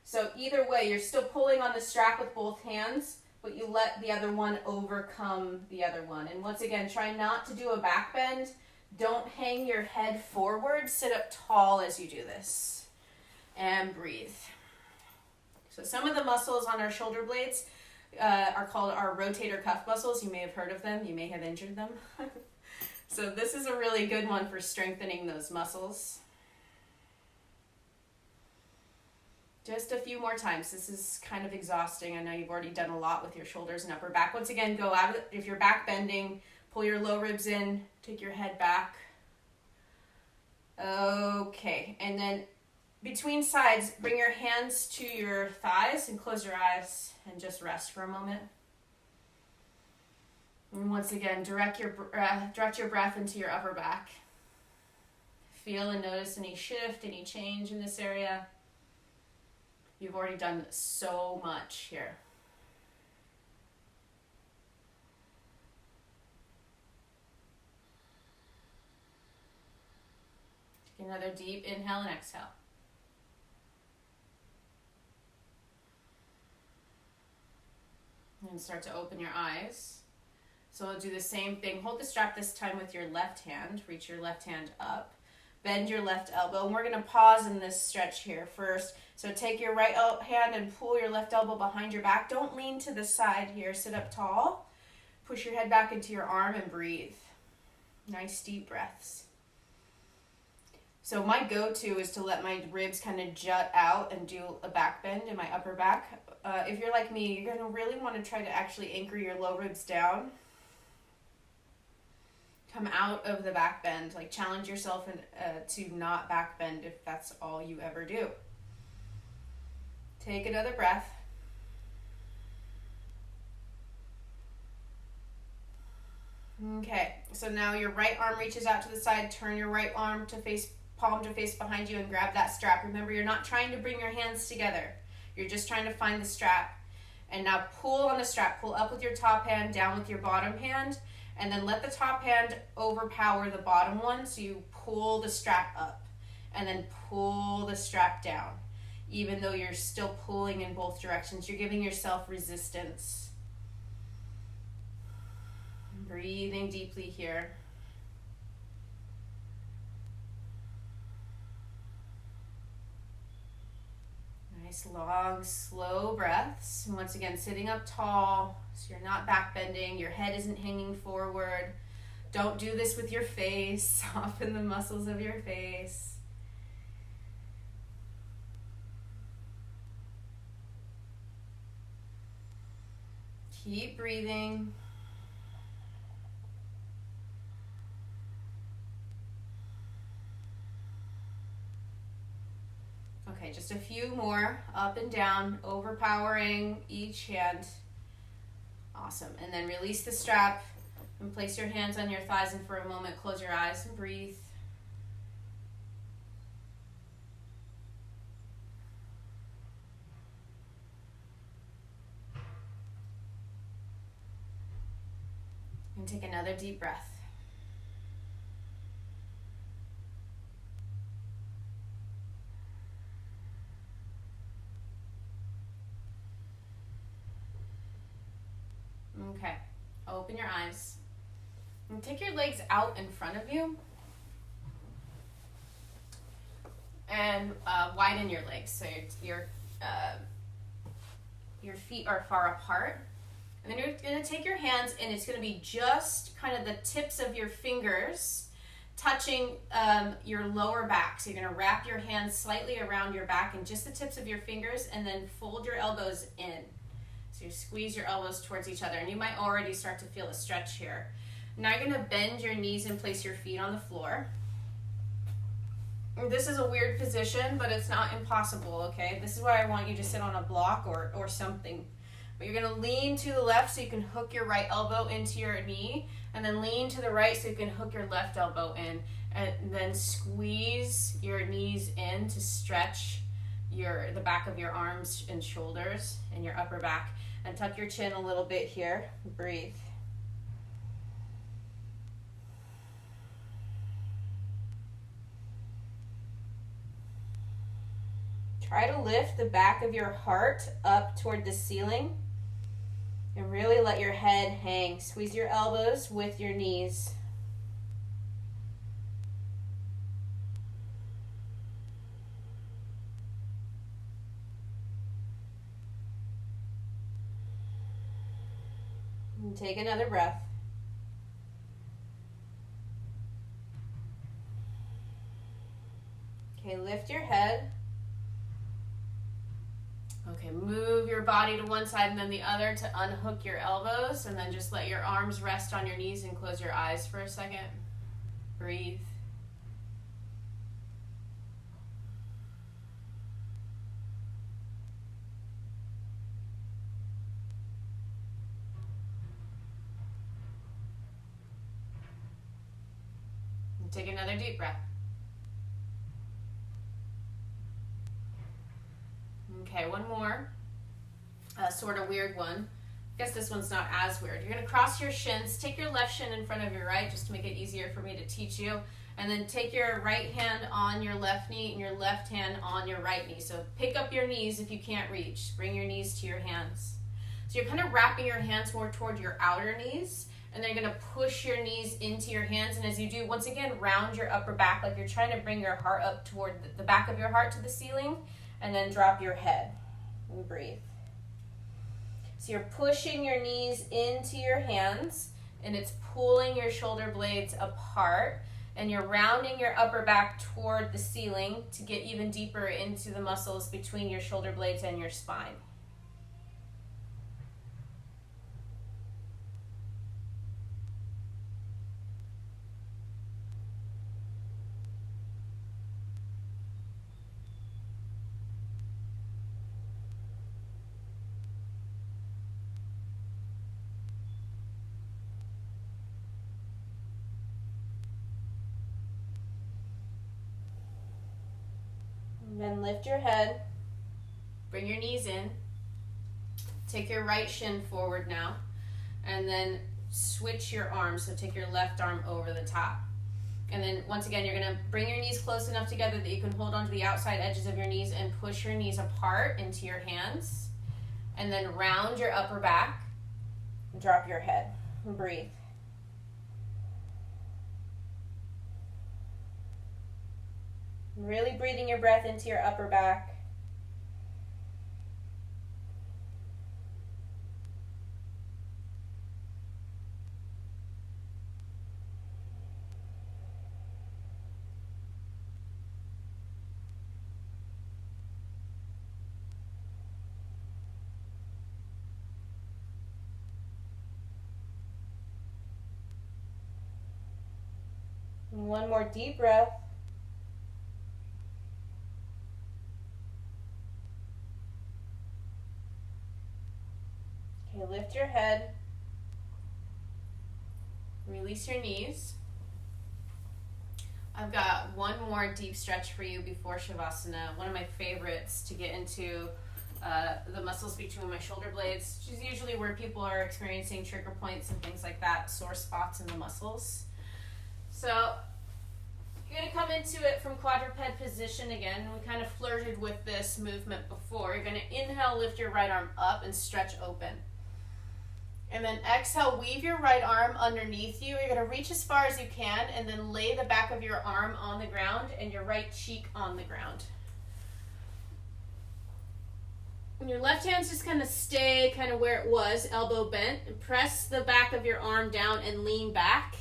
So either way, you're still pulling on the strap with both hands, but you let the other one overcome the other one. And once again, try not to do a back bend. Don't hang your head forward. Sit up tall as you do this. And breathe. So some of the muscles on our shoulder blades are called our rotator cuff muscles. You may have heard of them. You may have injured them. So this is a really good one for strengthening those muscles. Just a few more times. This is kind of exhausting. I know you've already done a lot with your shoulders and upper back. Once again, go out. If you're back bending, pull your low ribs in, take your head back. Okay, and then between sides, bring your hands to your thighs and close your eyes and just rest for a moment. And once again, direct your breath into your upper back. Feel and notice any shift, any change in this area. You've already done so much here. Take another deep inhale and exhale. And start to open your eyes. So we'll do the same thing. Hold the strap this time with your left hand. Reach your left hand up. Bend your left elbow. And we're going to pause in this stretch here first. So take your right hand and pull your left elbow behind your back. Don't lean to the side here. Sit up tall. Push your head back into your arm and breathe. Nice deep breaths. So my go-to is to let my ribs kind of jut out and do a back bend in my upper back. If you're like me, you're going to really want to try to actually anchor your low ribs down. Come out of the back bend. Like challenge yourself to not back bend if that's all you ever do. Take another breath. Okay, so now your right arm reaches out to the side. Turn your right arm to face, palm to face behind you and grab that strap. Remember, you're not trying to bring your hands together. You're just trying to find the strap. And now pull on the strap. Pull up with your top hand, down with your bottom hand. And then let the top hand overpower the bottom one. So you pull the strap up. And then pull the strap down. Even though you're still pulling in both directions. You're giving yourself resistance. Breathing deeply here. Nice, long, slow breaths. And once again, sitting up tall, so you're not back bending, your head isn't hanging forward. Don't do this with your face. Soften the muscles of your face. Keep breathing. Okay, Okay, just a few more, up and down, overpowering each hand. Awesome. And then release the strap and place your hands on your thighs, and for a moment close your eyes and breathe. And take another deep breath. Okay, open your eyes. And take your legs out in front of you. And widen your legs so your feet are far apart. And then you're going to take your hands, and it's going to be just kind of the tips of your fingers touching your lower back. So you're going to wrap your hands slightly around your back and just the tips of your fingers, and then fold your elbows in. So you squeeze your elbows towards each other, and you might already start to feel a stretch here. Now you're going to bend your knees and place your feet on the floor. This is a weird position, but it's not impossible, okay? This is why I want you to sit on a block or something. But you're going to lean to the left so you can hook your right elbow into your knee, and then lean to the right so you can hook your left elbow in, and then squeeze your knees in to stretch the back of your arms and shoulders and your upper back, and tuck your chin a little bit here. Breathe. Try to lift the back of your heart up toward the ceiling and really let your head hang. Squeeze your elbows with your knees. And take another breath. Okay, lift your head. Okay, move your body to one side and then the other to unhook your elbows, and then just let your arms rest on your knees and close your eyes for a second. Breathe. And take another deep breath. Okay, one more, sort of weird one. I guess this one's not as weird. You're going to cross your shins. Take your left shin in front of your right, just to make it easier for me to teach you. And then take your right hand on your left knee and your left hand on your right knee. So pick up your knees if you can't reach. Bring your knees to your hands. So you're kind of wrapping your hands more toward your outer knees, and then you're going to push your knees into your hands. And as you do, once again, round your upper back like you're trying to bring your heart up toward the back of your heart to the ceiling. And then drop your head and breathe. So you're pushing your knees into your hands, and it's pulling your shoulder blades apart, and you're rounding your upper back toward the ceiling to get even deeper into the muscles between your shoulder blades and your spine. Then lift your head, bring your knees in, take your right shin forward now, and then switch your arms. So take your left arm over the top. And then once again, you're going to bring your knees close enough together that you can hold onto the outside edges of your knees and push your knees apart into your hands. And then round your upper back, drop your head, and breathe. Really breathing your breath into your upper back. And one more deep breath. You lift your head, release your knees. I've got one more deep stretch for you before Shavasana. One of my favorites to get into the muscles between my shoulder blades, which is usually where people are experiencing trigger points and things like that, sore spots in the muscles. So you're going to come into it from quadruped position again. We kind of flirted with this movement before. You're going to inhale, lift your right arm up and stretch open. And then exhale, weave your right arm underneath you. You're going to reach as far as you can and then lay the back of your arm on the ground and your right cheek on the ground. And your left hand's just going to stay kind of where it was, elbow bent. And press the back of your arm down and lean back.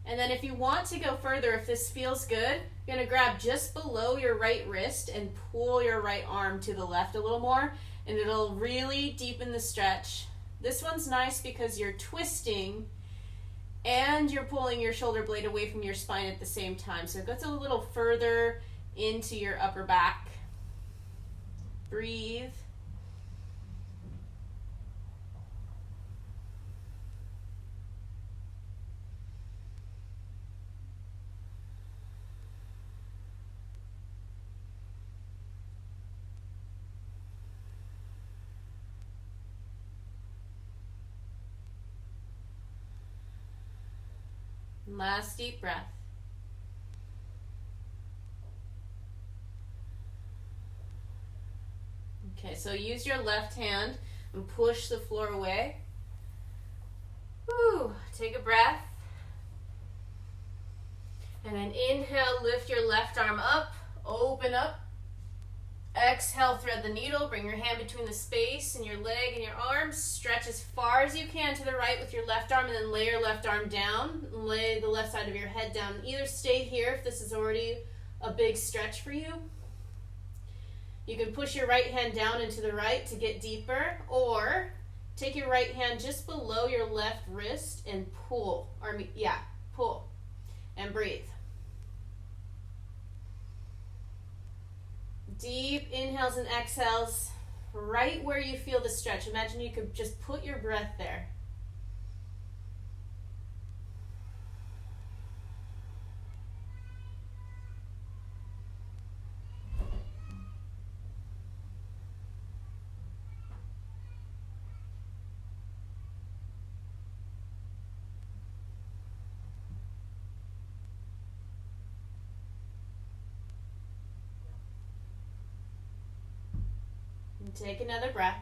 And then if you want to go further, if this feels good, you're going to grab just below your right wrist and pull your right arm to the left a little more. And it'll really deepen the stretch. This one's nice because you're twisting and you're pulling your shoulder blade away from your spine at the same time. So it goes a little further into your upper back. Breathe. Last deep breath. Okay, so use your left hand and push the floor away. Whew, take a breath. And then inhale, lift your left arm up, open up. Exhale, thread the needle, bring your hand between the space and your leg and your arms. Stretch as far as you can to the right with your left arm and then lay your left arm down. Lay the left side of your head down. Either stay here if this is already a big stretch for you. You can push your right hand down into the right to get deeper, or take your right hand just below your left wrist and pull. Pull and breathe. Deep inhales and exhales, right where you feel the stretch. Imagine you could just put your breath there. And take another breath.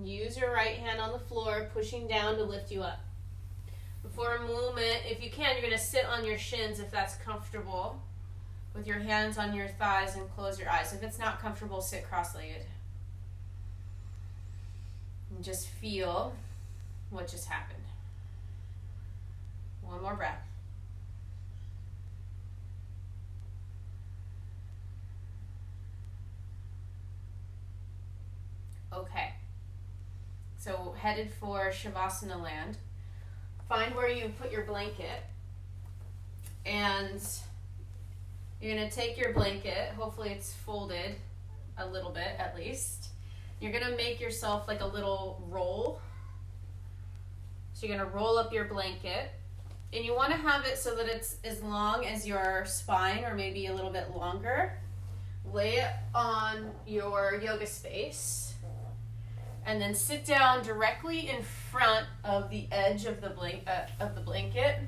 Use your right hand on the floor, pushing down to lift you up. Before a movement, if you can, you're going to sit on your shins if that's comfortable, with your hands on your thighs and close your eyes. If it's not comfortable, sit cross-legged. And just feel what just happened. One more breath. Okay, so headed for Shavasana land. Find where you put your blanket, and you're going to take your blanket, hopefully it's folded a little bit at least. You're going to make yourself like a little roll. So you're going to roll up your blanket, and you want to have it so that it's as long as your spine or maybe a little bit longer. Lay it on your yoga space. And then sit down directly in front of the edge of the blanket.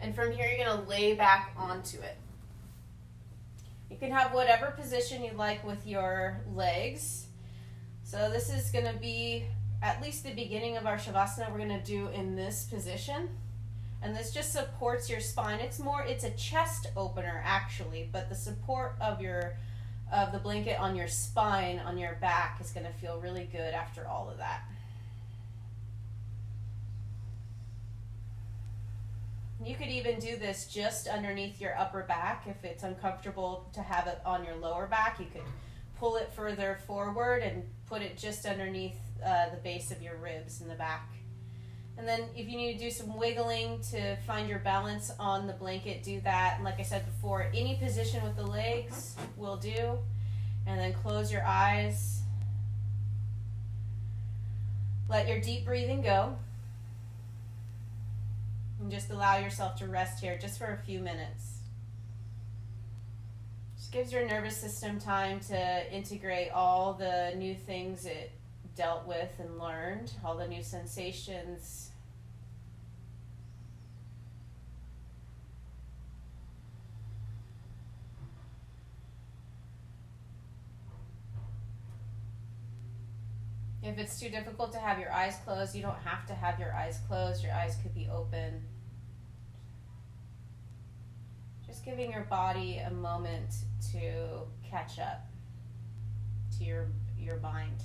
And from here, you're going to lay back onto it. You can have whatever position you like with your legs. So this is going to be at least the beginning of our Shavasana we're going to do in this position. And this just supports your spine. It's a chest opener actually, but the support of the blanket on your spine, on your back, is going to feel really good after all of that. You could even do this just underneath your upper back. If it's uncomfortable to have it on your lower back, you could pull it further forward and put it just underneath the base of your ribs in the back. And then if you need to do some wiggling to find your balance on the blanket, do that. And like I said before, any position with the legs will do. And then close your eyes. Let your deep breathing go. And just allow yourself to rest here just for a few minutes. Just gives your nervous system time to integrate all the new things it dealt with and learned, all the new sensations. If it's too difficult to have your eyes closed, you don't have to have your eyes closed. Your eyes could be open. Just giving your body a moment to catch up to your mind.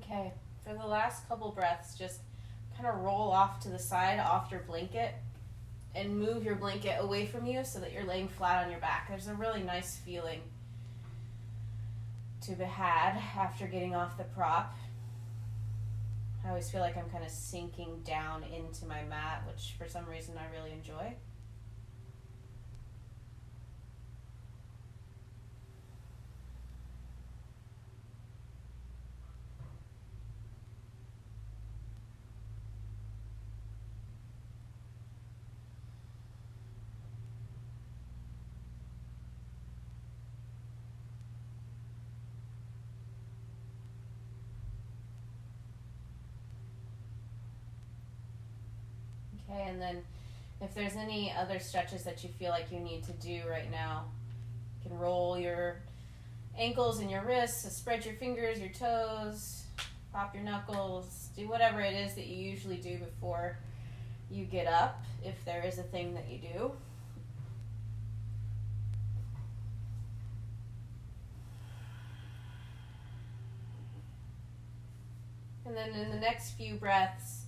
Okay, for the last couple breaths, just kind of roll off to the side, off your blanket, and move your blanket away from you so that you're laying flat on your back. There's a really nice feeling to be had after getting off the prop. I always feel like I'm kind of sinking down into my mat, which for some reason I really enjoy. Okay, and then if there's any other stretches that you feel like you need to do right now, you can roll your ankles and your wrists, spread your fingers, your toes, pop your knuckles, do whatever it is that you usually do before you get up, if there is a thing that you do. And then in the next few breaths,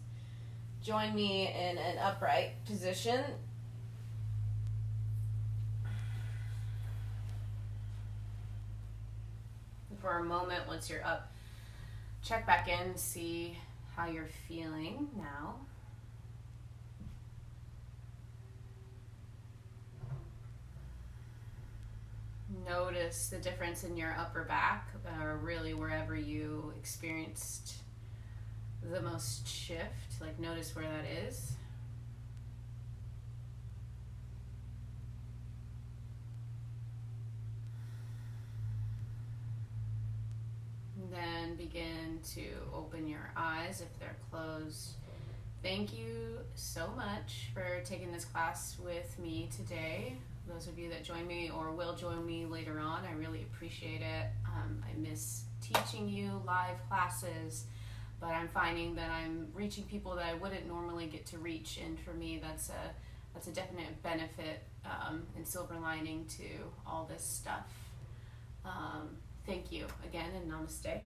join me in an upright position. For a moment, once you're up, check back in, see how you're feeling now. Notice the difference in your upper back, or really wherever you experienced the most shift. Like, notice where that is. Then begin to open your eyes if they're closed. Thank you so much for taking this class with me today. Those of you that join me or will join me later on, I really appreciate it. I miss teaching you live classes, but I'm finding that I'm reaching people that I wouldn't normally get to reach, and for me that's a definite benefit and silver lining to all this stuff. Thank you again, and namaste.